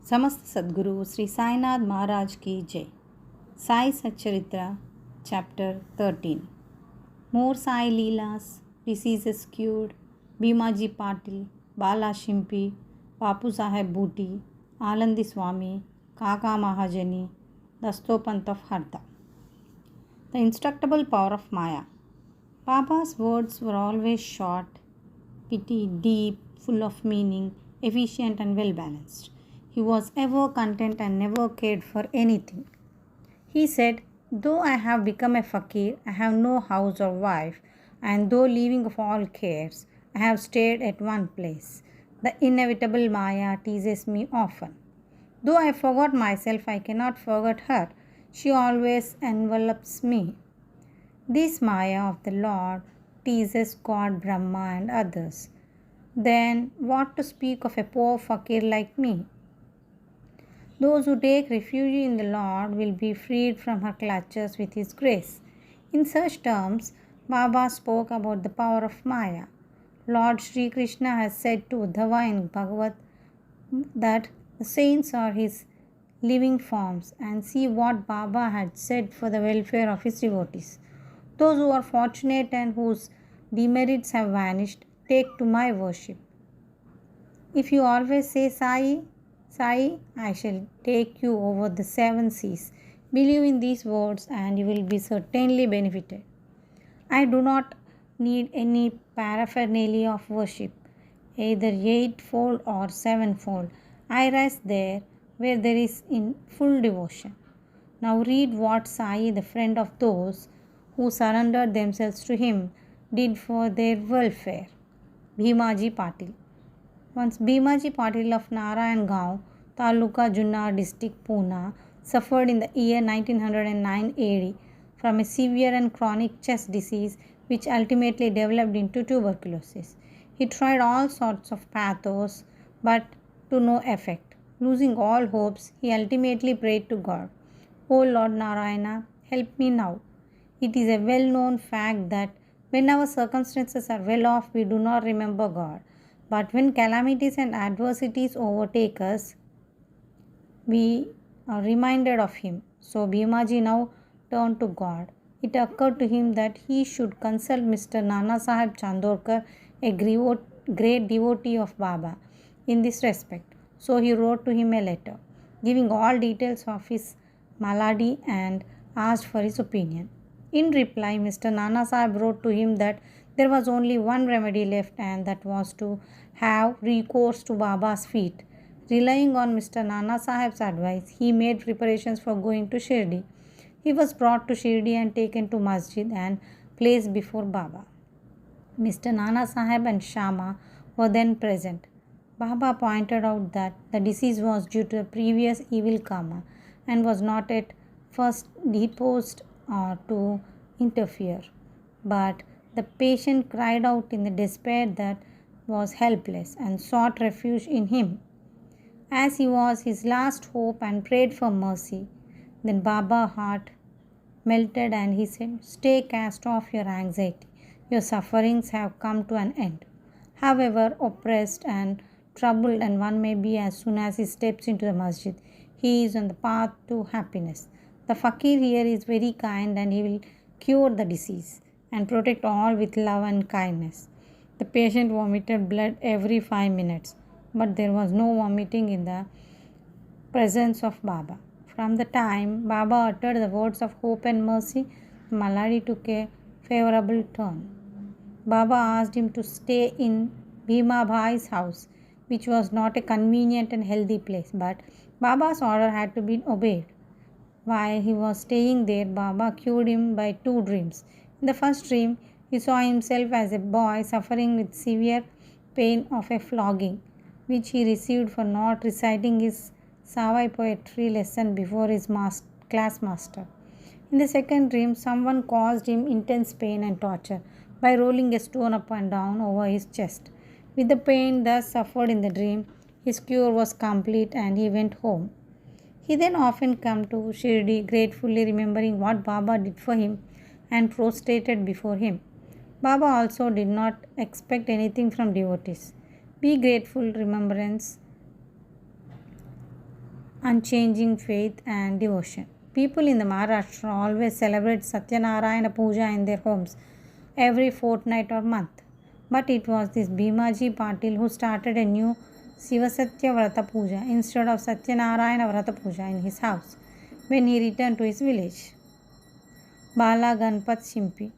समस्त सद्गुरु श्री साईनाथ महाराज की जय. Sai Satcharitra, Chapter 13. More Sai Leelas, Diseases Cured, Bhimaji Patil, Bala Shimpi, Papu Saheb Booty, Alandi Swami, Kaka Mahajani, Dastopant of Harda. The instructable power of Maya. Baba's words were always short, pithy, deep, full of meaning, efficient and well balanced. He was ever content and never cared for anything. He said, "Though I have become a fakir, I have no house or wife, and though leaving of all cares, I have stayed at one place. The inevitable Maya teases me often. Though I forgot myself, I cannot forget her. She always envelops me. This Maya of the Lord teases God, Brahma, and others. Then what to speak of a poor fakir like me? Those who take refuge in the Lord will be freed from her clutches with His grace." In such terms, Baba spoke about the power of Maya. Lord Sri Krishna has said to Uddhava in Bhagavad that the saints are His living forms, and see what Baba had said for the welfare of His devotees. "Those who are fortunate and whose demerits have vanished, take to my worship. If you always say, 'Sai, I shall take you over the 7 seas.' Believe in these words and you will be certainly benefited. I do not need any paraphernalia of worship, either 8-fold or 7-fold. I rest there where there is in full devotion." Now read what Sai, the friend of those who surrendered themselves to him, did for their welfare. Bhimaji Patil. Once Bhimaji Patil of Narayangaon, Taluka, Junnar district, Pune, suffered in the year 1909 AD from a severe and chronic chest disease which ultimately developed into tuberculosis. He tried all sorts of pathos but to no effect. Losing all hopes, he ultimately prayed to God, "O Lord Narayana, help me now." It is a well-known fact that when our circumstances are well off, we do not remember God. But when calamities and adversities overtake us, we are reminded of Him. So Bhimaji now turned to God. It occurred to him that he should consult Mr. Nana Sahib Chandorkar, a great devotee of Baba, in this respect. So he wrote to him a letter, giving all details of his malady and asked for his opinion. In reply, Mr. Nana Sahib wrote to him that there was only one remedy left, and that was to have recourse to Baba's feet. Relying on Mr. Nana Sahib's advice, he made preparations for going to Shirdi. He was brought to Shirdi and taken to Masjid and placed before Baba. Mr. Nana Sahib and Shama were then present. Baba pointed out that the disease was due to a previous evil karma and was not at first disposed to interfere. But the patient cried out in the despair that was helpless and sought refuge in him, as he was his last hope, and prayed for mercy. Then Baba's heart melted and he said, "Stay, cast off your anxiety. Your sufferings have come to an end." However oppressed and troubled and one may be as soon as he steps into the masjid, he is on the path to happiness. The fakir here is very kind and he will cure the disease and protect all with love and kindness. The patient vomited blood every 5 minutes, but there was no vomiting in the presence of Baba. From the time Baba uttered the words of hope and mercy, the malady took a favorable turn. Baba asked him to stay in Bhima Bhai's house, which was not a convenient and healthy place, but Baba's order had to be obeyed. While he was staying there, Baba cured him by 2 dreams. In the first dream, he saw himself as a boy suffering with severe pain of a flogging, which he received for not reciting his Savai poetry lesson before his class master. In the second dream, someone caused him intense pain and torture by rolling a stone up and down over his chest. With the pain thus suffered in the dream, his cure was complete and he went home. He then often came to Shirdi, gratefully remembering what Baba did for him, and prostrated before him. Baba also did not expect anything from devotees. Be grateful, remembrance unchanging faith and devotion. People in the Maharashtra always celebrate Satyanarayana Puja in their homes every fortnight or month. But it was this Bhimaji Patil who started a new Sivasatya Vrata Puja instead of Satyanarayana Vrata Puja in his house when he returned to his village. Bala Ganpat Shimpi.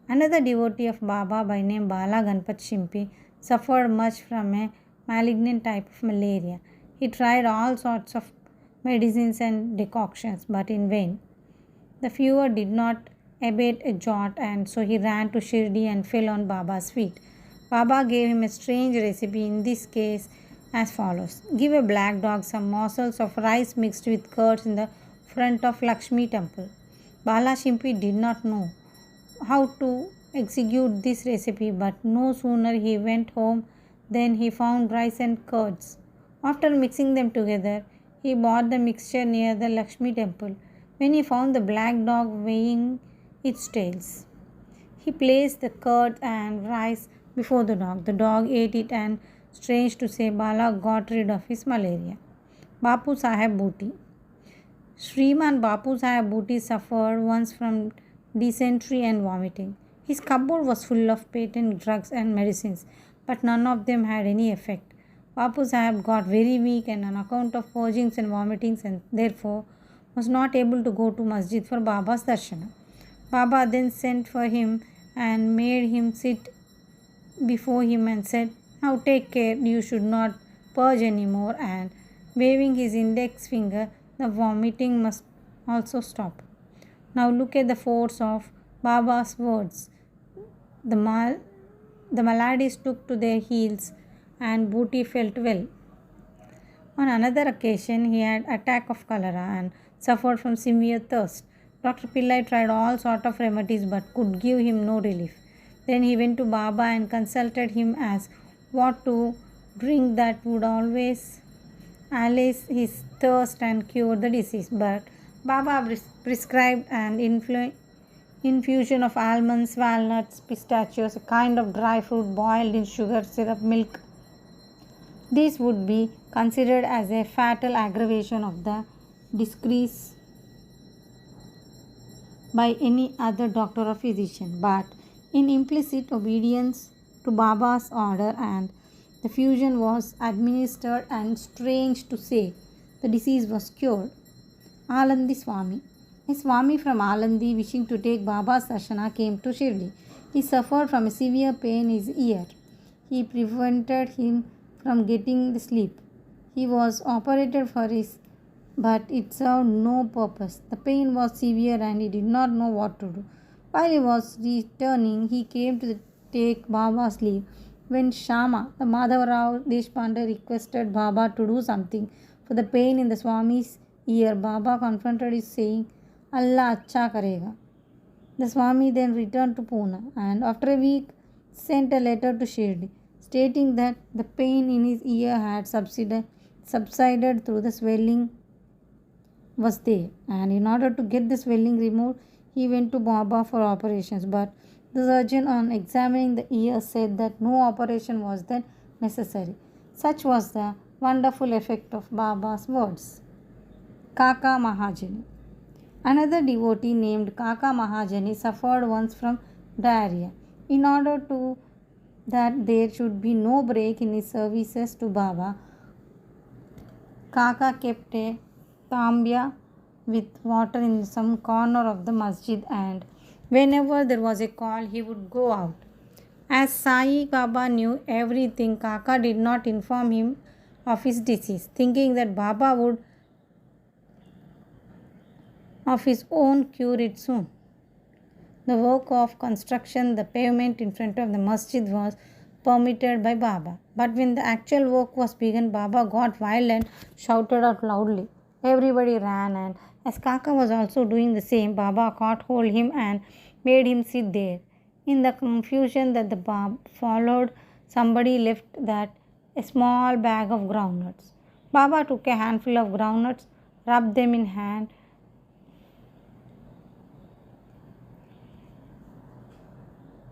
Another devotee of Baba by name Bala Ganpat Shimpi suffered much from a malignant type of malaria. He tried all sorts of medicines and decoctions, but in vain. The fever did not abate a jot, and so he ran to Shirdi and fell on Baba's feet. Baba gave him a strange recipe, in this case as follows: give a black dog some morsels of rice mixed with curds in the front of Lakshmi temple. Bala Shimpi did not know how to execute this recipe, but no sooner he went home than he found rice and curds. After mixing them together, he bought the mixture near the Lakshmi temple. When he found the black dog weighing its tails, he placed the curd and rice before the dog. The dog ate it, and strange to say, Bala got rid of his malaria. Bapu Saheb Bhuti. Shriman Bapu Saheb Bhuti suffered once from dysentery and vomiting. His cupboard was full of patent drugs and medicines, but none of them had any effect. Bapu Saheb got very weak and on account of purgings and vomitings, and therefore was not able to go to masjid for Baba's darshana. Baba then sent for him and made him sit before him and said, "Now take care, you should not purge any more," and waving his index finger, the vomiting must also stop. Now look at the force of Baba's words. The maladies took to their heels and Bhuti felt well. On another occasion, he had attack of cholera and suffered from severe thirst. Dr. Pillai tried all sort of remedies but could give him no relief. Then he went to Baba and consulted him as what to drink that would always allay his thirst and cure the disease. But Baba prescribed an infusion of almonds, walnuts, pistachios, a kind of dry fruit boiled in sugar, syrup, milk. This would be considered as a fatal aggravation of the disease by any other doctor or physician. But in implicit obedience to Baba's order, and the fusion was administered, and strange to say, the disease was cured. Alandi Swami. A Swami from Alandi, wishing to take Baba's darshana, came to Shirdi. He suffered from a severe pain in his ear. He prevented him from getting the sleep. He was operated for his, but it served no purpose. The pain was severe and he did not know what to do. While he was returning, he came to take Baba's leave. When Shama, the Madhavrao Deshpande, requested Baba to do something for the pain in the Swami's ear, Baba confronted him, saying, Allah acha karega. The Swami then returned to Pune and after a week sent a letter to Shirdi, stating that the pain in his ear had subsided through the swelling was there, and in order to get the swelling removed, he went to Baba for operations. But the surgeon, on examining the ear, said that no operation was then necessary. Such was the wonderful effect of Baba's words. Kaka Mahajani. Another devotee named Kaka Mahajani suffered once from diarrhea. In order to that there should be no break in his services to Baba, Kaka kept a tambia with water in some corner of the masjid, and whenever there was a call, he would go out. As Sai Baba knew everything, Kaka did not inform him of his disease, thinking that Baba would of his own cure it soon. The work of construction, the pavement in front of the masjid, was permitted by Baba. But when the actual work was begun, Baba got wild and shouted out loudly. Everybody ran, and as Kaka was also doing the same, Baba caught hold of him and made him sit there. In the confusion that the Baba followed, somebody left that a small bag of groundnuts. Baba took a handful of groundnuts, rubbed them in hand.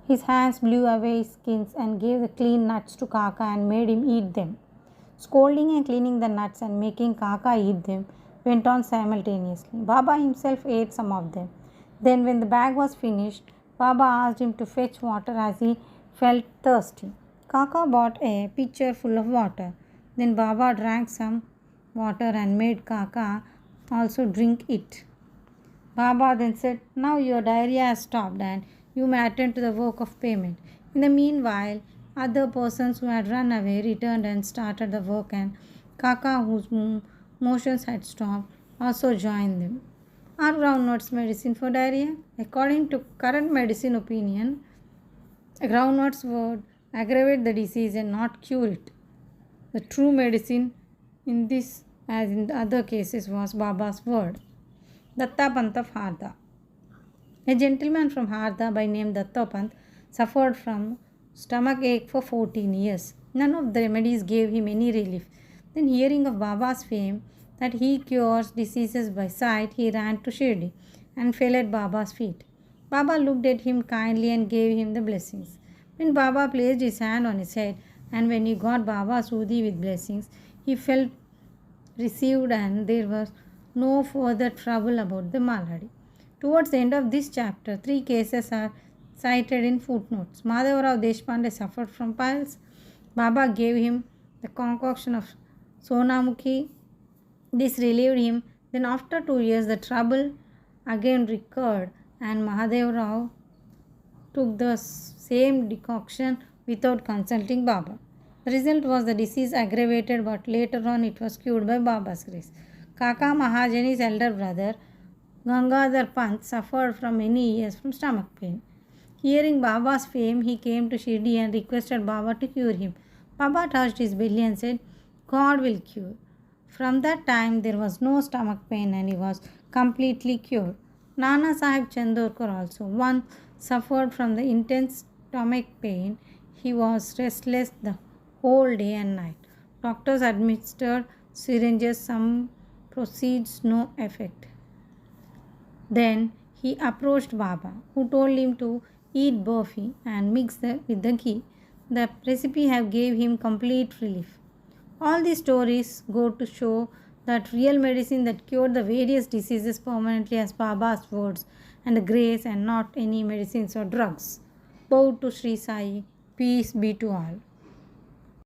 His hands blew away his skins and gave the clean nuts to Kaka and made him eat them. Scolding and cleaning the nuts and making Kaka eat them, went on simultaneously. Baba himself ate some of them. Then, when the bag was finished, Baba asked him to fetch water as he felt thirsty. Kaka bought a pitcher full of water. Then Baba drank some water and made Kaka also drink it. Baba then said, "Now your diarrhea has stopped and you may attend to the work of payment." In the meanwhile, other persons who had run away returned and started the work, and Kaka, whose motions had stopped, also joined them. Are groundnuts medicine for diarrhea? According to current medicine opinion, groundnuts would aggravate the disease and not cure it. The true medicine in this, as in the other cases, was Baba's word. Dattapant of Harda. A gentleman from Harda by name Dattapant suffered from stomach ache for 14 years. None of the remedies gave him any relief. Then, hearing of Baba's fame that he cures diseases by sight, he ran to Shirdi and fell at Baba's feet. Baba looked at him kindly and gave him the blessings. When Baba placed his hand on his head and when he got Baba's Udi with blessings, he felt received and there was no further trouble about the malady. Towards the end of this chapter, 3 cases are cited in footnotes. Madhavrao Deshpande suffered from piles. Baba gave him the concoction of Sonamukhi. This relieved him. Then after 2 years, the trouble again recurred and Mahadev Rao took the same decoction without consulting Baba. The result was the disease aggravated, but later on it was cured by Baba's grace. Kaka Mahajani's elder brother, Gangadhar Pant, suffered from many years from stomach pain. Hearing Baba's fame, he came to Shirdi and requested Baba to cure him. Baba touched his belly and said, "God will cure." From that time, there was no stomach pain and he was completely cured. Nana Sahib Chandorkar also once suffered from the intense stomach pain. He was restless the whole day and night. Doctors administered syringes, some proceeds, no effect. Then he approached Baba, who told him to eat burfi and mix with the ghee. The recipe have gave him complete relief. All these stories go to show that real medicine that cured the various diseases permanently as Baba's words and grace and not any medicines or drugs. Bow to Sri Sai. Peace be to all.